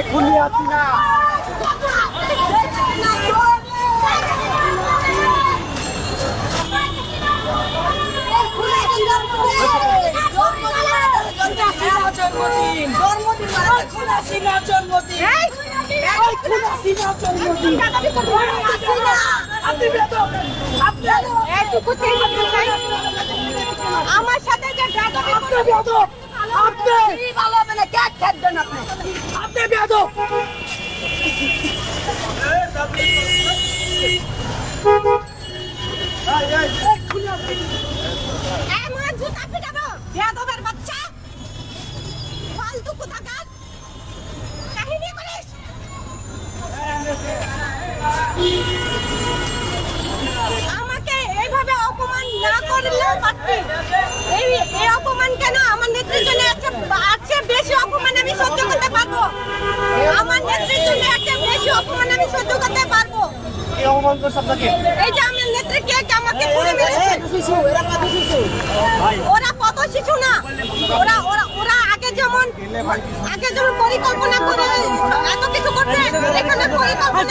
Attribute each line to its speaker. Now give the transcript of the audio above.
Speaker 1: খুনি আছি না
Speaker 2: আমার সাথে যে আপনি ভালো হবে না কে খেলবেন আপনি বেয়াদব বাচ্চা ফালতু কোথাকার কাহিনী করিস আমাকে এইভাবে অপমান না করলেও পারতি এই অপমান কেন আমার নেত্রীর জন্য আছে বেশি অপমান আমি সহ্য করতে পারবো আমার নেত্রীর জন্য একটা বেশি অপমান আমি সহ্য করতে পারবো এই যে আমার নেত্রী কে আমাকে পুড়ে মেরেছে ওরা কত শিশু না ওরা ওরা ওরা আগে যেমন পরিকল্পনা করে এত কিছু করছে এখানে পরিকল্পনা